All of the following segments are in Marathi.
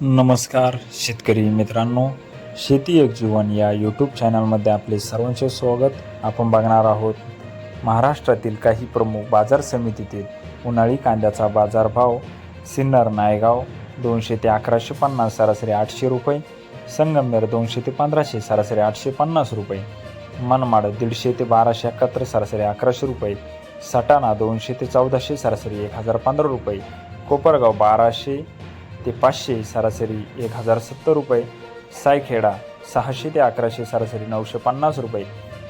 नमस्कार शेतकरी मित्रांनो, शेती एक जीवन या यूट्यूब चॅनलमध्ये आपले सर्वांचे स्वागत. आपण बघणार आहोत महाराष्ट्रातील काही प्रमुख बाजार समितीतील उन्हाळी कांद्याचा बाजारभाव. सिन्नर नायगाव 200 ते 1150 सरासरी 800 रुपये, संगमनेर 200 ते 1500 सरासरी 850 रुपये, मनमाड 150 ते 1271 सरासरी 1100 रुपये, सटाणा 200 ते 1400 सरासरी 1015 रुपये, कोपरगाव 1200 ते 500 सरासरी 1070 रुपये, सायखेडा 600 ते 1100 सरासरी 950 रुपये,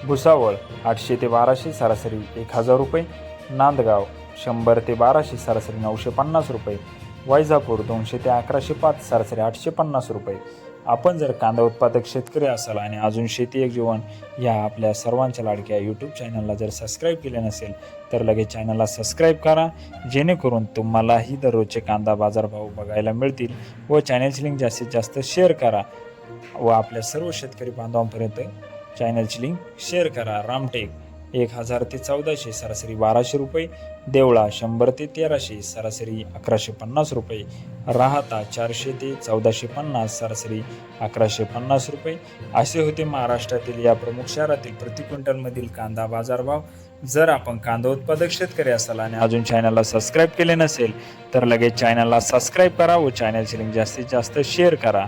भुसावळ 800 ते 1200 सरासरी 1000 रुपये, नांदगाव 100 ते 1200 सरासरी 950 रुपये, वैजापूर 200 ते 1105 सरासरी 850 रुपये. आपण जर कांदा उत्पादक शेतकरी असाल आणि अजून शेती एक जीवन या आपल्या सर्वांच्या लाडक्या यूट्यूब चॅनलला जर सबस्क्राईब केले नसेल तर लगेच चॅनलला सबस्क्राईब करा, जेणेकरून तुम्हालाही दररोजचे कांदा बाजारभाव बघायला मिळतील. व चॅनलची लिंक जास्तीत जास्त शेअर करा व आपल्या सर्व शेतकरी बांधवांपर्यंत चॅनलची लिंक शेअर करा. रामटेक 1000 ते 1400 सरासरी 1200 रुपये, देवळा 100 ते 1300 सरासरी 1150 रुपये, राहाता 400 ते 1450 सरासरी 1150 रुपये. असे होते महाराष्ट्रातील या प्रमुख शहरातील प्रति क्विंटलमधील कांदा बाजारभाव. जर आपण कांदा उत्पादक शेतकरी असाल आणि अजून चॅनलला सबस्क्राईब केले नसेल तर लगेच चॅनलला सबस्क्राईब करा व चॅनलची लिंक जास्तीत जास्त शेअर करा.